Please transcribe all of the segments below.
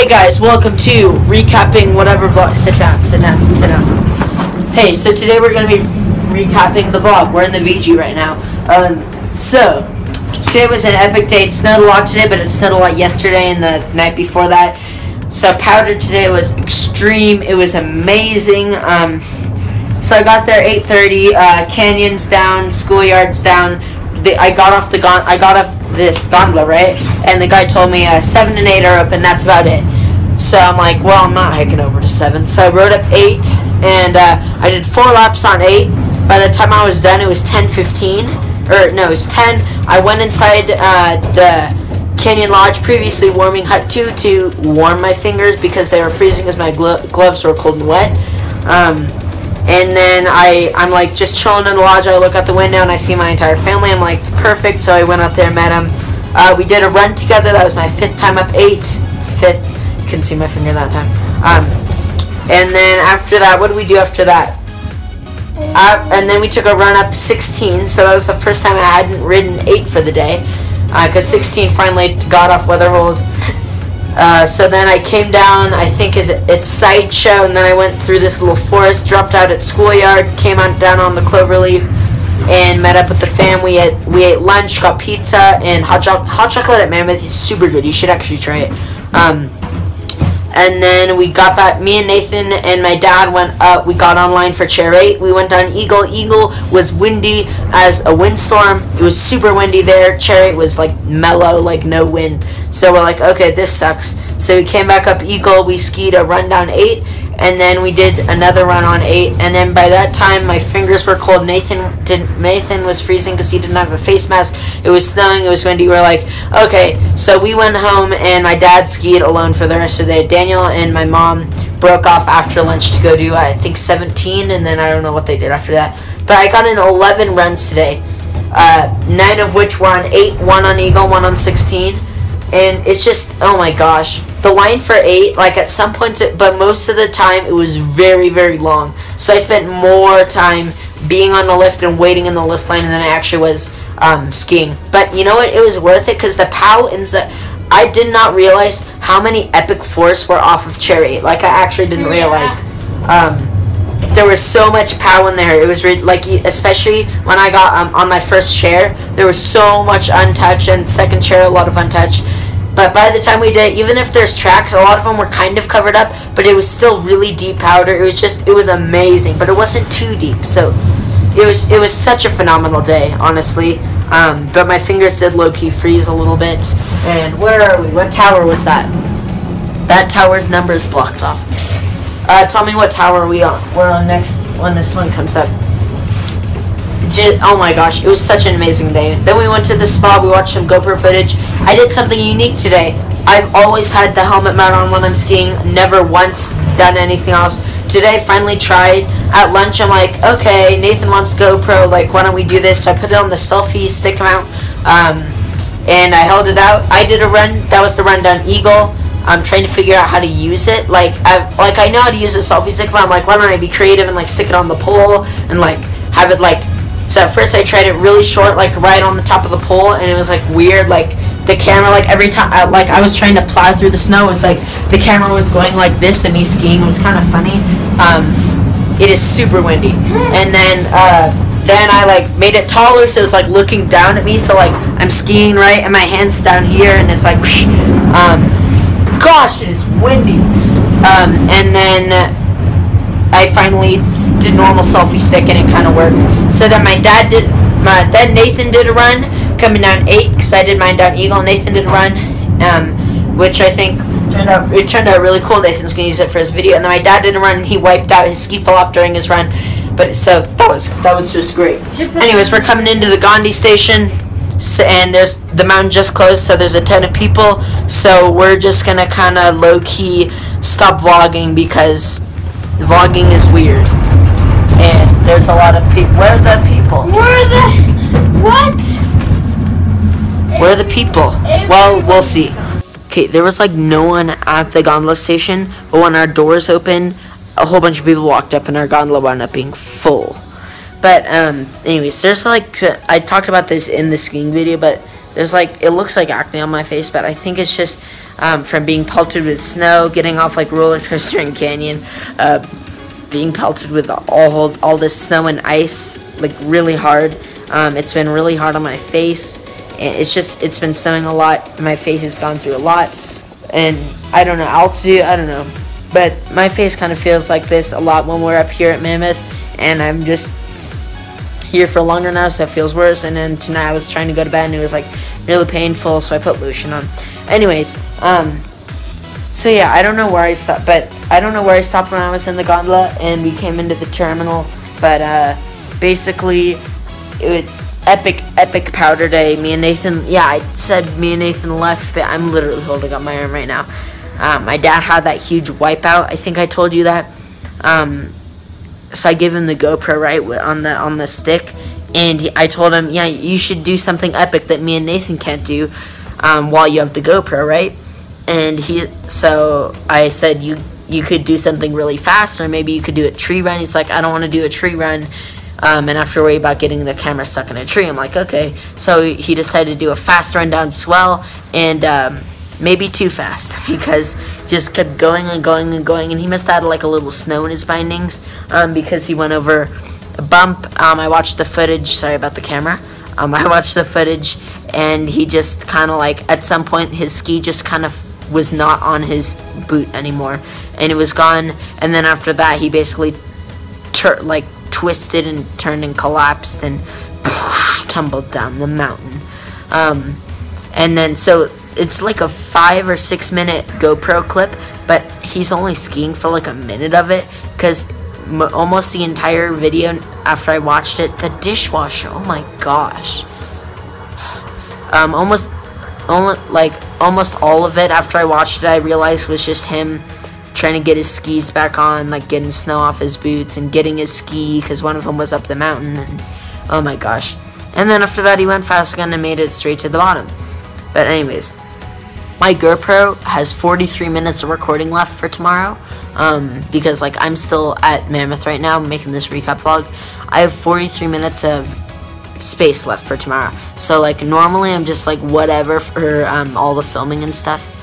guys, welcome to recapping whatever vlog. Sit down. Hey, so today we're going to be recapping the vlog. We're in the VG right now. So, today was an epic day. It snowed a lot today, but it snowed a lot yesterday and the night before that. So, powder today was extreme. It was amazing. So I got there 8:30. Canyons down, schoolyards down. I got off this gondola, right? And the guy told me 7 and 8 are open. That's about it. So I'm like, well, I'm not hiking over to 7. So I rode up 8, and I did 4 laps on 8. By the time I was done, it was 10:15. Or no, it was 10. I went inside the Canyon Lodge, previously warming hut 2, to warm my fingers because they were freezing as my gloves were cold and wet. And then I'm like just chilling in the lodge. I look out the window and I see my entire family. I'm like, perfect. So I went up there and met them. We did a run together. That was my 5th time up 8. 5th. Couldn't see my finger that time. And then after that, what did we do after that? And then we took a run up 16. So that was the first time I hadn't ridden 8 for the day. Because 16 finally got off Weatherhold. So then I came down, I think it's Sideshow, and then I went through this little forest, dropped out at Schoolyard, came down on the Cloverleaf, and met up with the fam. We ate lunch, got pizza, and hot chocolate at Mammoth is super good. You should actually try it. And then we got back, me and Nathan and my dad went up, we got online for Chair 8. We went down Eagle. Eagle was windy as a windstorm. It was super windy there. Chair 8 was like mellow, like no wind. So we're like, okay, this sucks. So we came back up Eagle, we skied a run down 8, and then we did another run on 8. And then by that time, my fingers were cold. Nathan was freezing because he didn't have a face mask. It was snowing, it was windy. We're like, okay. So we went home, and my dad skied alone for the rest of the day. Daniel and my mom broke off after lunch to go do, I think, 17, and then I don't know what they did after that. But I got in 11 runs today, 9 of which were on 8, 1 on Eagle, 1 on 16. And it's just, oh my gosh. The line for 8, like at some points, but most of the time, it was very, very long. So I spent more time being on the lift and waiting in the lift line than I actually was skiing. But you know what? It was worth it because the POW ends up, I did not realize how many epic forests were off of Chair 8. Like, I actually didn't realize. There was so much POW in there. It was like, especially when I got on my first chair, there was so much untouched, and second chair, a lot of untouched. But by the time we did, even if there's tracks, a lot of them were kind of covered up, but it was still really deep powder. It was amazing, but it wasn't too deep. So it was such a phenomenal day, honestly. But my fingers did low-key freeze a little bit. And where are we? What tower was that? That tower's number is blocked off. Tell me what tower are we on? We're on next when this one comes up. Oh my gosh, it was such an amazing day. Then we went to the spa, we watched some GoPro footage. I did something unique today. I've always had the helmet mount on when I'm skiing, never once done anything else. Today I finally tried. At lunch I'm like, okay, Nathan wants GoPro, like why don't we do this? So I put it on the selfie stick mount, and I held it out. I did a run, that was the run down Eagle. I'm trying to figure out how to use it. Like I know how to use a selfie stick, but I'm like, why don't I be creative and like stick it on the pole and like have it like. So at first I tried it really short, like right on the top of the pole, and it was like weird. Like the camera, like every time, like I was trying to plow through the snow, it was like the camera was going like this, and me skiing. It was kind of funny. It is super windy, and then I like made it taller, so it was like looking down at me. So like I'm skiing right, and my hand's down here, and it's like, whoosh. Gosh, it is windy. And then I finally did normal selfie stick, and it kind of worked. So then then Nathan did a run coming down 8 because I did mine down Eagle. Nathan did a run, which I think turned out really cool. Nathan's gonna use it for his video. And then my dad did a run, and he wiped out, his ski fell off during his run. But so that was just great. Anyways, we're coming into the Gandhi station. So, and the mountain just closed, so there's a ton of people. So we're just gonna kind of low-key stop vlogging because vlogging is weird. And there's a lot of people. Where are the people? What? Where are the people? Well, we'll see. Okay, there was like no one at the gondola station, but when our doors opened, a whole bunch of people walked up, and our gondola wound up being full. But anyways, there's like, I talked about this in the skiing video, but there's like, it looks like acne on my face, but I think it's just from being pelted with snow, getting off like roller coaster and canyon, being pelted with all this snow and ice, like really hard. It's been really hard on my face. It's been snowing a lot. My face has gone through a lot, and I don't know, altitude, I don't know, but my face kind of feels like this a lot when we're up here at Mammoth, and I'm just here for longer now, so it feels worse. And then tonight I was trying to go to bed and it was like really painful, so I put lotion on. Anyways, so yeah, I don't know where I stopped, when I was in the gondola and we came into the terminal, but basically it was epic powder day. Me and Nathan, yeah, I said me and Nathan left, but I'm literally holding up my arm right now. My dad had that huge wipeout. I think I told you that. So I gave him the GoPro, right, on the stick, and I told him, yeah, you should do something epic that me and Nathan can't do while you have the GoPro, right? And so I said, you could do something really fast, or maybe you could do a tree run. He's like, I don't want to do a tree run and have to worry about getting the camera stuck in a tree. I'm like, okay. So he decided to do a fast run down Swell, and maybe too fast, because just kept going and going and going, and he must have had like a little snow in his bindings, because he went over a bump. I watched the footage, sorry about the camera. I watched the footage, and he just kind of like, at some point his ski just kind of was not on his boot anymore, and it was gone. And then after that he basically twisted and turned and collapsed and tumbled down the mountain. And then so it's like a 5 or 6 minute GoPro clip, but he's only skiing for like a minute of it, because almost the entire video after I watched it, the dishwasher, oh my gosh, almost all of it after I watched it, I realized was just him trying to get his skis back on, like getting snow off his boots and getting his ski, because one of them was up the mountain, and oh my gosh. And then after that he went fast again and made it straight to the bottom. But anyways, my GoPro has 43 minutes of recording left for tomorrow, because like I'm still at Mammoth right now making this recap vlog. I have 43 minutes of space left for tomorrow. So like normally I'm just like whatever for all the filming and stuff.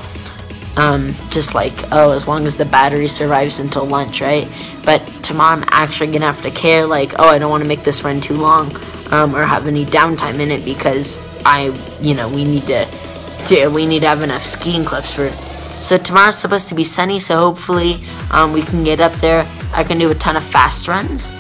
Just like, oh, as long as the battery survives until lunch, right? But tomorrow I'm actually gonna have to care, like, oh, I don't want to make this run too long, or have any downtime in it, because we need to have enough skiing clips for it. So tomorrow's supposed to be sunny, so hopefully we can get up there. I can do a ton of fast runs.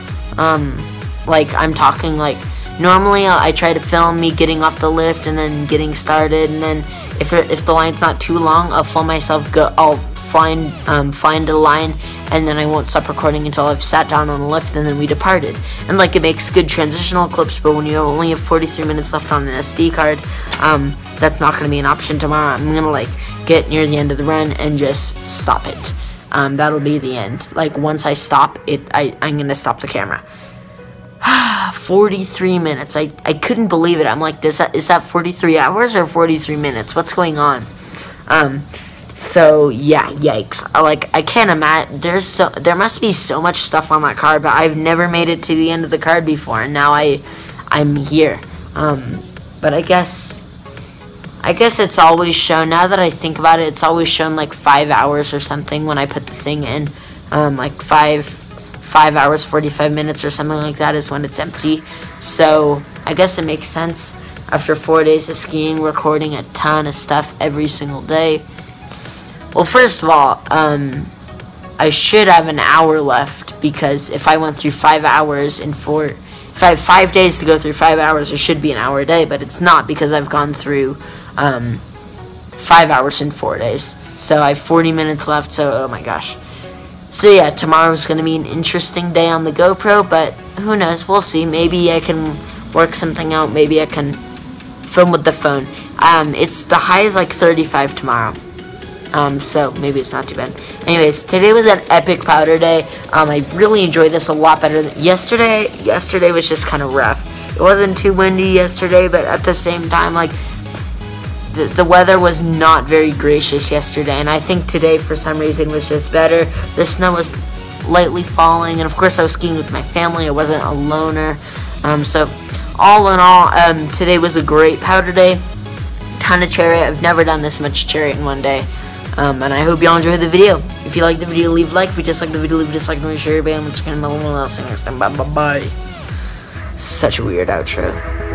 Like I'm talking like, normally I try to film me getting off the lift and then getting started, and then if the line's not too long, I'll film myself I'll find a line, and then I won't stop recording until I've sat down on the lift, and then we departed. And like it makes good transitional clips, but when you only have 43 minutes left on an SD card, that's not going to be an option tomorrow. I'm going to like get near the end of the run and just stop it. That'll be the end. Like once I stop it, I'm going to stop the camera. 43 minutes. I couldn't believe it. I'm like, is that 43 hours or 43 minutes? What's going on? So yeah, yikes. I can't imagine. There must be so much stuff on that card, but I've never made it to the end of the card before, and now I'm here. But I guess it's always shown, now that I think about it, it's always shown like 5 hours or something when I put the thing in. Like 5 hours 45 minutes or something like that is when it's empty. So I guess it makes sense after 4 days of skiing, recording a ton of stuff every single day. Well, first of all, I should have an hour left, because if I went through 5 hours if I have 5 days to go through 5 hours, there should be an hour a day, but it's not, because I've gone through 5 hours in 4 days. So I have 40 minutes left, so oh my gosh. So yeah, tomorrow's going to be an interesting day on the GoPro, but who knows, we'll see. Maybe I can work something out, maybe I can film with the phone. The high is like 35 tomorrow, so maybe it's not too bad. Anyways, today was an epic powder day. I really enjoyed this a lot better than yesterday. Yesterday was just kind of rough. It wasn't too windy yesterday, but at the same time, like, the weather was not very gracious yesterday, and I think today for some reason was just better. The snow was lightly falling, and of course I was skiing with my family. I wasn't a loner. So all in all, today was a great powder day. ton of chariot. I've never done this much chariot in one day. And I hope y'all enjoyed the video. If you liked the video, leave a like. If you dislike the video, leave a dislike. Make sure you're banned. Once again, I'll see you next time. Bye. Such a weird outro.